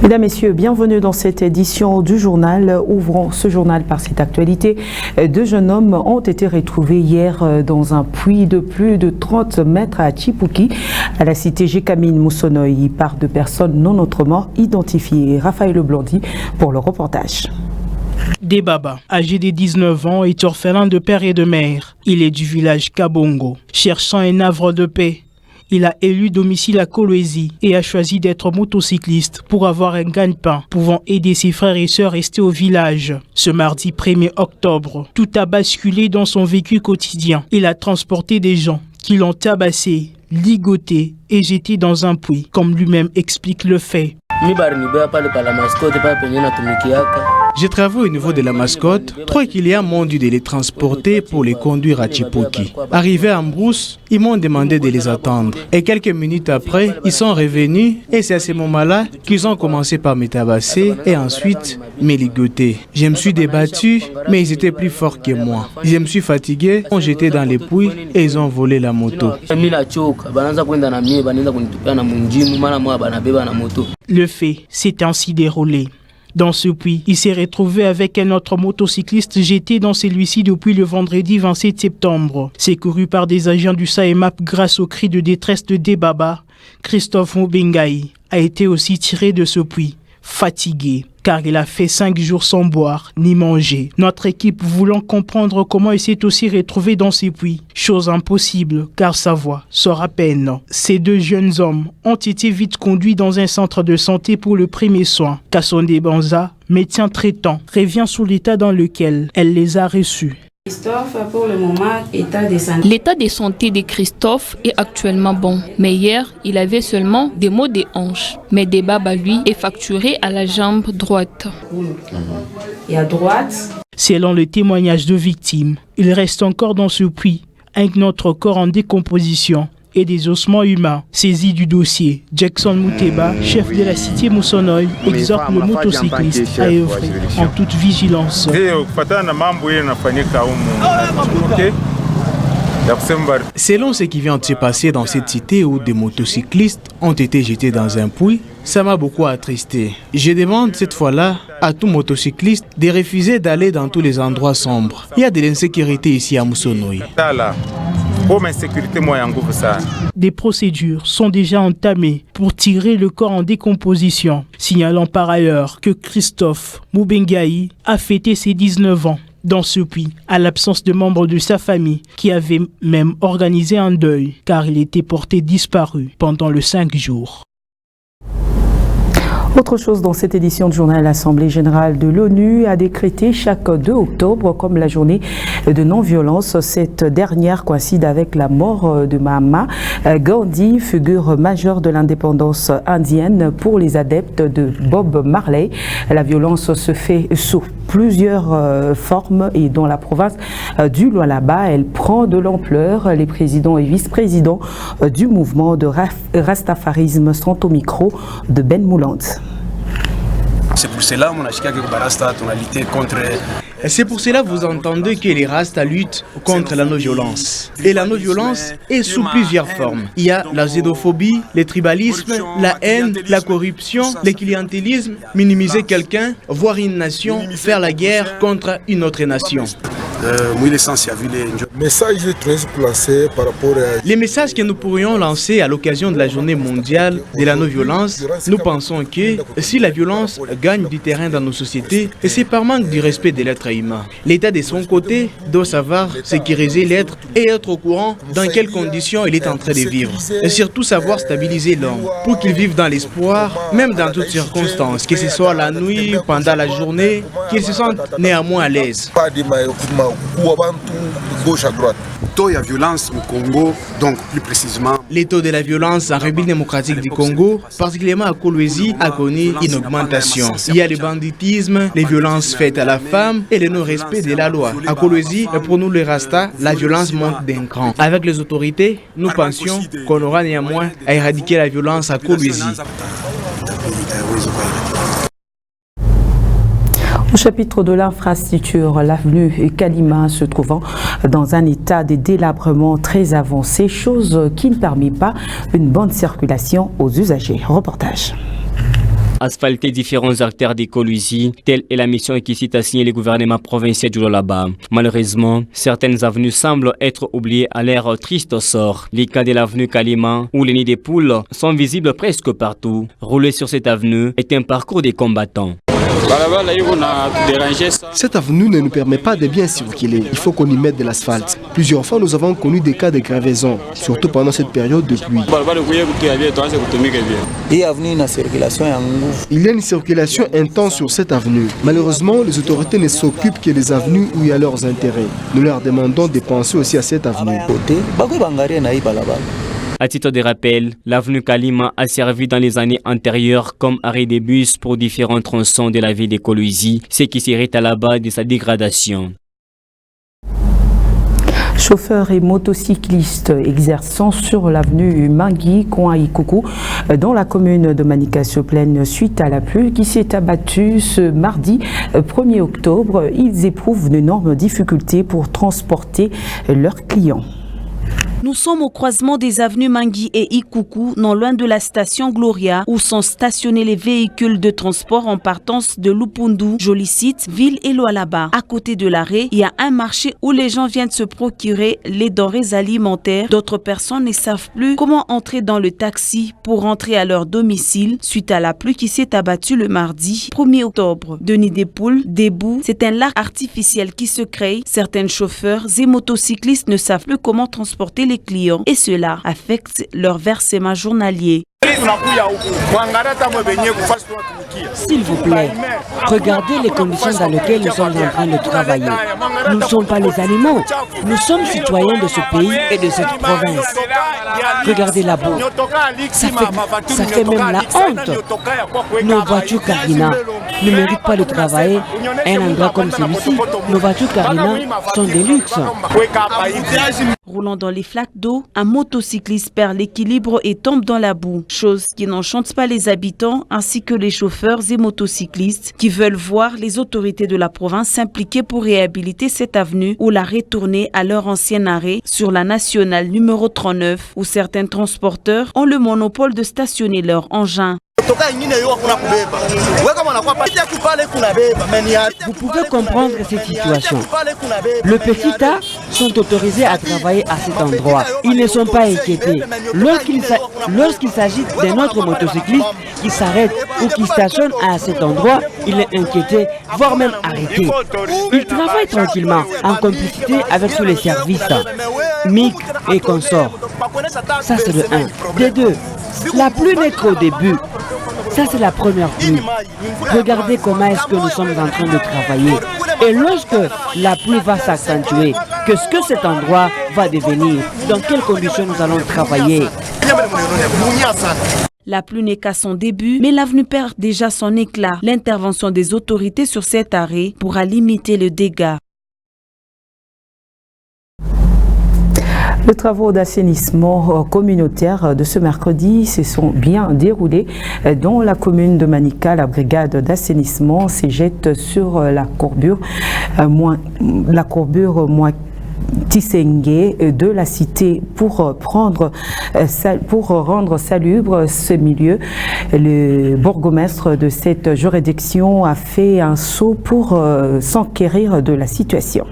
Mesdames, Messieurs, bienvenue dans cette édition du journal. Ouvrons ce journal par cette actualité. Deux jeunes hommes ont été retrouvés hier dans un puits de plus de 30 mètres à Tchipouki, à la cité Gécamine Moussonoï, par deux personnes non autrement identifiées. Raphaël Blondy pour le reportage. Debaba, âgé de 19 ans, est orphelin de père et de mère. Il est du village Kabongo. Cherchant un havre de paix, il a élu domicile à Kolwezi et a choisi d'être motocycliste pour avoir un gagne-pain, pouvant aider ses frères et sœurs restés au village. Ce mardi 1er octobre, tout a basculé dans son vécu quotidien. Il a transporté des gens qui l'ont tabassé, ligoté et jeté dans un puits, comme lui-même explique le fait. J'ai travaillé au niveau de la mascotte. 3 clients m'ont dû de les transporter pour les conduire à Tchipouki. Arrivés en brousse, ils m'ont demandé de les attendre. Et quelques minutes après, ils sont revenus et c'est à ce moment-là qu'ils ont commencé par me tabasser et ensuite me ligoter. Je me suis débattu, mais ils étaient plus forts que moi. Je me suis fatigué, ils ont jeté dans les puits et ils ont volé la moto. Le fait s'est ainsi déroulé. Dans ce puits, il s'est retrouvé avec un autre motocycliste jeté dans celui-ci depuis le vendredi 27 septembre. Secouru par des agents du SAEMAP grâce au cri de détresse de Debaba, Christophe Moubengaï a été aussi tiré de ce puits, fatigué, car il a fait 5 jours sans boire ni manger. Notre équipe voulant comprendre comment il s'est aussi retrouvé dans ces puits. Chose impossible, car sa voix sort à peine. Ces deux jeunes hommes ont été vite conduits dans un centre de santé pour le premier soin. Kassonde Banza, médecin traitant, revient sur l'état dans lequel elle les a reçus. Christophe, pour le moment, l'état de santé de Christophe est actuellement bon. Mais hier, il avait seulement des maux des hanches. Mais Debaba, lui, est fracturé à la jambe droite. Et à droite, selon le témoignage de victimes, il reste encore dans ce puits avec notre corps en décomposition et des ossements humains. Saisi du dossier, Jackson Mouteba, chef de la cité Moussonoï, exhorte le motocycliste à œuvrer en toute vigilance. Selon ce qui vient de se passer dans cette cité où des motocyclistes ont été jetés dans un puits, ça m'a beaucoup attristé. Je demande cette fois-là à tout motocycliste de refuser d'aller dans tous les endroits sombres. Il y a de l'insécurité ici à Moussonoï. Des procédures sont déjà entamées pour tirer le corps en décomposition, signalant par ailleurs que Christophe Moubengaï a fêté ses 19 ans dans ce puits, à l'absence de membres de sa famille qui avaient même organisé un deuil car il était porté disparu pendant le 5 jours. Autre chose dans cette édition du journal, l'Assemblée générale de l'ONU a décrété chaque 2 octobre comme la journée de non-violence. Cette dernière coïncide avec la mort de Mahatma Gandhi, figure majeure de l'indépendance indienne pour les adeptes de Bob Marley. La violence se fait sous plusieurs formes et dans la province du Lualaba, elle prend de l'ampleur. Les présidents et vice-présidents du mouvement de Rastafarisme sont au micro de Ben Mouland. C'est pour cela qu'on a lutté contre. C'est pour cela que vous entendez que les Rastas luttent contre la non-violence. Et la non-violence est sous plusieurs formes. Il y a la xénophobie, le tribalisme, la haine, la corruption, le clientélisme, minimiser quelqu'un, voir une nation, faire la guerre contre une autre nation. Les messages que nous pourrions lancer à l'occasion de la journée mondiale de la non-violence, nous pensons que si la violence gagne du terrain dans nos sociétés, c'est par manque du respect de l'être humain. L'État de son côté doit savoir sécuriser l'être et être au courant dans quelles conditions il est en train de vivre. Et surtout savoir stabiliser l'homme pour qu'il vive dans l'espoir, même dans toutes circonstances, que ce soit la nuit, pendant la journée, qu'il se sente néanmoins à l'aise. Gauche à droite. Taux de violence au Congo, donc plus précisément. Les taux de la violence en République démocratique du Congo, particulièrement à Kolwezi, a connu une augmentation. Il y a le banditisme, les violences faites à la femme et le non-respect de la loi. À Kolwezi, pour nous les Rastas, la violence monte d'un cran. Avec les autorités, nous pensions qu'on aura néanmoins à éradiquer la violence à Kolwezi. Au chapitre de l'infrastructure, l'avenue Kalima se trouvant dans un état de délabrement très avancé, chose qui ne permet pas une bonne circulation aux usagers. Reportage. asphalter différents artères des Kolwezi. Telle est la mission qui s'est assignée le gouvernement provincial du Lualaba. Malheureusement, certaines avenues semblent être oubliées à leur triste sort. Les cas de l'avenue Kalima, où les nids des poules sont visibles presque partout. Rouler sur cette avenue est un parcours des combattants. Cette avenue ne nous permet pas de bien circuler. Il faut qu'on y mette de l'asphalte. Plusieurs fois, nous avons connu des cas de crevaison, surtout pendant cette période de pluie. Il y a une circulation intense sur cette avenue. Malheureusement, les autorités ne s'occupent que des avenues où il y a leurs intérêts. Nous leur demandons de penser aussi à cette avenue. À titre de rappel, l'avenue Kalima a servi dans les années antérieures comme arrêt de bus pour différents tronçons de la ville de Kolwezi, ce qui serait à la base de sa dégradation. Chauffeurs et motocyclistes exerçant sur l'avenue Mangui, Kouan-Ikoku, dans la commune de Manika se plaignent suite à la pluie qui s'est abattue ce mardi 1er octobre. Ils éprouvent d'énormes difficultés pour transporter leurs clients. Nous sommes au croisement des avenues Mangui et Ikoku, non loin de la station Gloria, où sont stationnés les véhicules de transport en partance de Lupundu, Jolicite, Ville et Lualaba. À côté de l'arrêt, il y a un marché où les gens viennent se procurer les denrées alimentaires. D'autres personnes ne savent plus comment entrer dans le taxi pour rentrer à leur domicile suite à la pluie qui s'est abattue le mardi 1er octobre. De nids des poules, des boues, c'est un lac artificiel qui se crée. Certains chauffeurs et motocyclistes ne savent plus comment transporter les clients et cela affecte leur versement journalier. S'il vous plaît, regardez les conditions dans lesquelles nous sommes en train de travailler. Nous ne sommes pas les animaux, nous sommes citoyens de ce pays et de cette province. Regardez la boue, ça fait même la honte. Nos voitures Carina ne méritent pas de travailler à un endroit comme celui-ci. Nos voitures Carina sont des luxes. Roulant dans les flaques d'eau, un motocycliste perd l'équilibre et tombe dans la boue, chose qui n'enchante pas les habitants ainsi que les chauffeurs et motocyclistes qui veulent voir les autorités de la province s'impliquer pour réhabiliter cette avenue ou la retourner à leur ancien arrêt sur la nationale numéro 39 où certains transporteurs ont le monopole de stationner leurs engins. Vous pouvez comprendre cette situation. Le petit A sont autorisés à travailler à cet endroit. Ils ne sont pas inquiétés. Lorsqu'il s'agit d'un autre motocycliste qui s'arrête ou qui stationne à cet endroit, il est inquiété, voire même arrêté. Il travaille tranquillement, en complicité avec tous les services, MIC et consorts. Ça c'est le 1. De 2, la pluie n'est qu'au début. Ça, c'est la première pluie. Regardez comment est-ce que nous sommes en train de travailler. Et lorsque la pluie va s'accentuer, qu'est-ce que cet endroit va devenir? Dans quelles conditions nous allons travailler? La pluie n'est qu'à son début, mais l'avenue perd déjà son éclat. L'intervention des autorités sur cet arrêt pourra limiter le dégât. Les travaux d'assainissement communautaire de ce mercredi se sont bien déroulés dans la commune de Manika. La brigade d'assainissement se jette sur la courbure Moiti-Sengue de la cité pour rendre salubre ce milieu. Le bourgmestre de cette juridiction a fait un saut pour s'enquérir de la situation.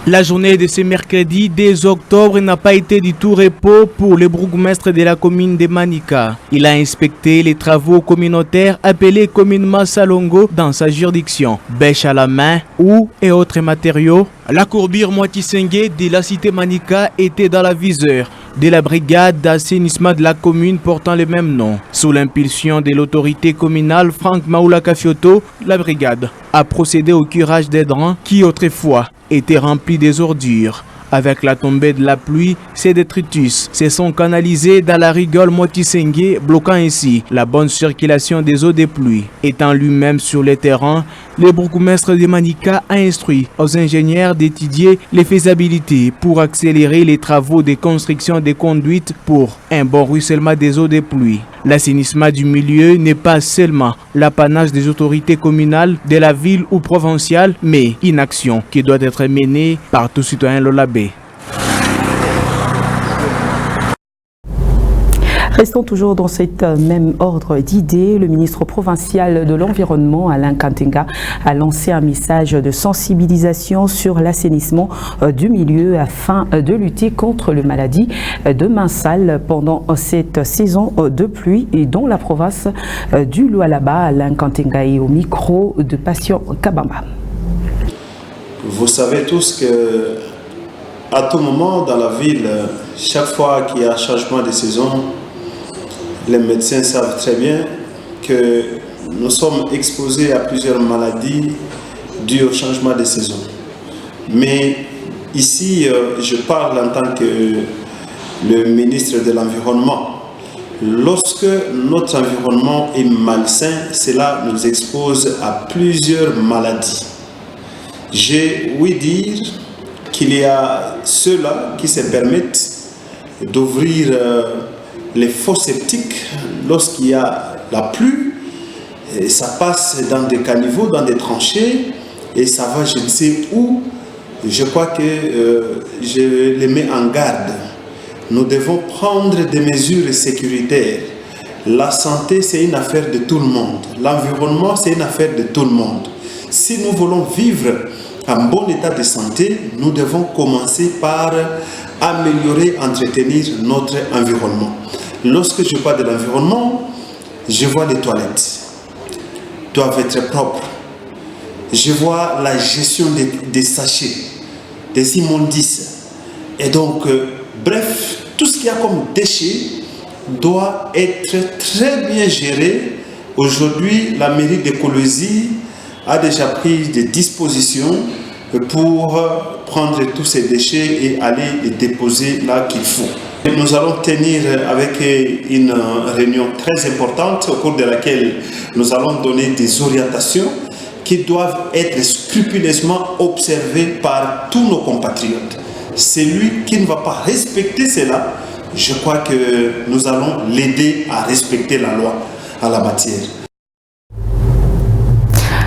La journée de ce mercredi 2 octobre n'a pas été du tout repos pour le bourgmestre de la commune de Manika. Il a inspecté les travaux communautaires appelés communément Salongo dans sa juridiction. Bêche à la main, houes et autres matériaux. La courbure Moiti-Sengue de la cité Manika était dans la viseur de la brigade d'assainissement de la commune portant le même nom. Sous l'impulsion de l'autorité communale Franck Maoula Kafioto, la brigade a procédé au curage des drains qui autrefois étaient remplis des ordures. Avec la tombée de la pluie, ces détritus se sont canalisés dans la rigole Moiti-Sengue, bloquant ainsi la bonne circulation des eaux des pluies. Étant lui-même sur le terrain, le bourgmestre de Manika a instruit aux ingénieurs d'étudier les faisabilités pour accélérer les travaux de construction des conduites pour un bon ruissellement des eaux des pluies. L'assainissement du milieu n'est pas seulement l'apanage des autorités communales de la ville ou provinciale, mais une action qui doit être menée par tout citoyen lolabé. Restons toujours dans cet même ordre d'idées. Le ministre provincial de l'Environnement, Alain Kantenga, a lancé un message de sensibilisation sur l'assainissement du milieu afin de lutter contre les maladies de main sale pendant cette saison de pluie et dans la province du Lualaba. Alain Kantenga est au micro de Patient Kabamba. Vous savez tous que à tout moment dans la ville, chaque fois qu'il y a un changement de saison, les médecins savent très bien que nous sommes exposés à plusieurs maladies dues au changement de saison. Mais ici, je parle en tant que le ministre de l'Environnement. Lorsque notre environnement est malsain, cela nous expose à plusieurs maladies. J'ai ouï dire qu'il y a ceux-là qui se permettent d'ouvrir les fosses septiques lorsqu'il y a la pluie. Et ça passe dans des caniveaux, dans des tranchées, et ça va je ne sais où. Je crois que je les mets en garde. Nous devons prendre des mesures sécuritaires. La santé, c'est une affaire de tout le monde. L'environnement, c'est une affaire de tout le monde. Si nous voulons vivre en bon état de santé, nous devons commencer par améliorer, entretenir notre environnement. Lorsque je parle de l'environnement, je vois les toilettes doivent être propres. Je vois la gestion des sachets, des immondices. Et donc, bref, tout ce qu'il y a comme déchets doit être très bien géré. Aujourd'hui, la mairie de Kolwezi a déjà pris des dispositions pour prendre tous ces déchets et aller les déposer là qu'il faut. Et nous allons tenir avec une réunion très importante au cours de laquelle nous allons donner des orientations qui doivent être scrupuleusement observées par tous nos compatriotes. Celui qui ne va pas respecter cela, je crois que nous allons l'aider à respecter la loi en la matière.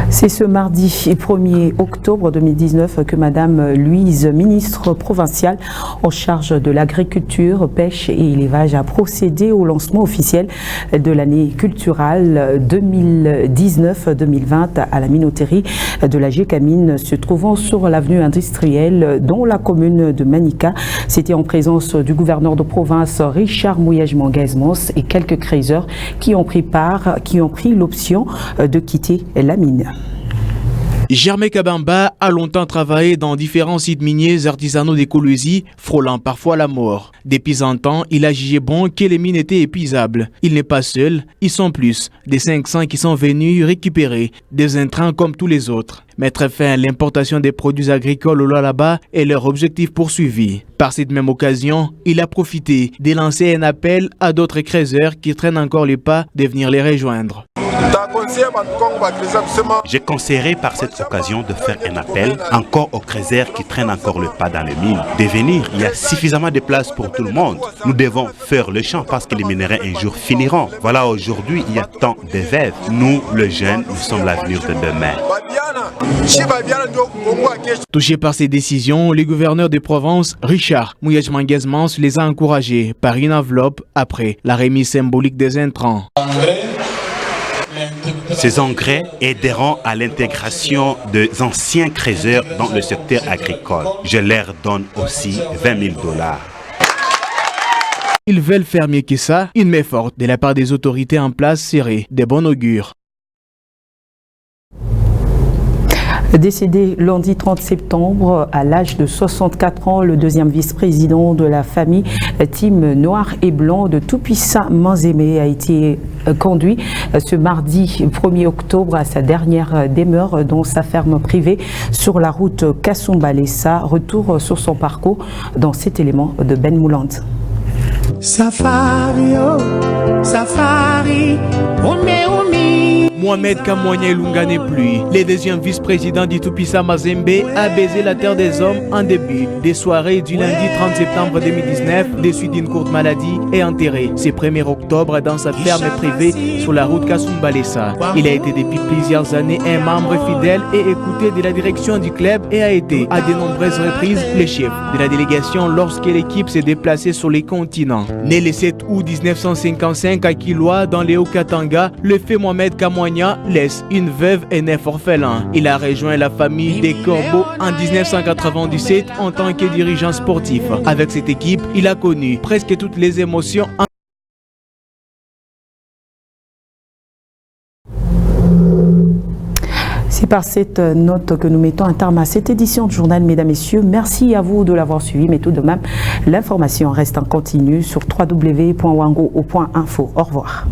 C'est ce mardi 1er octobre 2019 que Madame Louise, ministre provinciale en charge de l'agriculture, pêche et élevage, a procédé au lancement officiel de l'année culturelle 2019-2020 à la minoterie de la Gécamine, se trouvant sur l'avenue industrielle dans la commune de Manika. C'était en présence du gouverneur de province Richard Mouyej-Manguez-Mons et quelques créateurs qui ont pris l'option de quitter la mine. Germain Kabamba a longtemps travaillé dans différents sites miniers artisanaux des Kolwezi, frôlant parfois la mort. Depuis un temps, il a jugé bon que les mines étaient épuisables. Il n'est pas seul, ils sont plus, des 500 qui sont venus récupérer des intrants comme tous les autres. Mettre fin à l'importation des produits agricoles au Lualaba est leur objectif poursuivi. Par cette même occasion, il a profité de lancer un appel à d'autres créateurs qui traînent encore les pas de venir les rejoindre. Je conseillerais par cette occasion de faire un appel encore aux créateurs qui traînent encore le pas dans les mines. De venir, il y a suffisamment de place pour tout le monde. Nous devons faire le champ parce que les minerais un jour finiront. Voilà, aujourd'hui, il y a tant de veuves. Nous, les jeunes, nous sommes l'avenir de demain. Touché par ces décisions, le gouverneur de Provence, Richard Mouyej-Manguez-Mons, les a encouragés par une enveloppe après la remise symbolique des intrants. Ces engrais aideront à l'intégration des anciens créateurs dans le secteur agricole. Je leur donne aussi 20 000 $. Ils veulent faire mieux que ça. Une main forte de la part des autorités en place serait de bon augure. Décédé lundi 30 septembre à l'âge de 64 ans, le deuxième vice-président de la famille Team Noir et Blanc de Tout-Puissant Manzémé a été conduit ce mardi 1er octobre à sa dernière demeure dans sa ferme privée sur la route Kasumbalesa. Retour sur son parcours dans cet élément de Ben Mouland. Safari, oh, safari, umi, umi. Mohamed Kamwanya Ilunga n'est plus. Le deuxième vice-président d'Itupisa Mazembe a baisé la terre des hommes en début des soirées du lundi 30 septembre 2019, déçu d'une courte maladie et enterré ce 1er octobre dans sa ferme privée sur la route Kasumbalesa. Il a été depuis plusieurs années un membre fidèle et écouté de la direction du club et a été à de nombreuses reprises le chef de la délégation lorsque l'équipe s'est déplacée sur les continents. Né le 7 août 1955 à Kilwa dans les Hauts-Katanga, le fait Mohamed Kamwanya laisse une veuve et 9 orphelins. Il a rejoint la famille des Corbeaux en 1997 en tant que dirigeant sportif. Avec cette équipe, il a connu presque toutes les émotions. C'est par cette note que nous mettons un terme à cette édition de journal, mesdames, messieurs. Merci à vous de l'avoir suivi, mais tout de même, l'information reste en continu sur www.wango.info. Au revoir.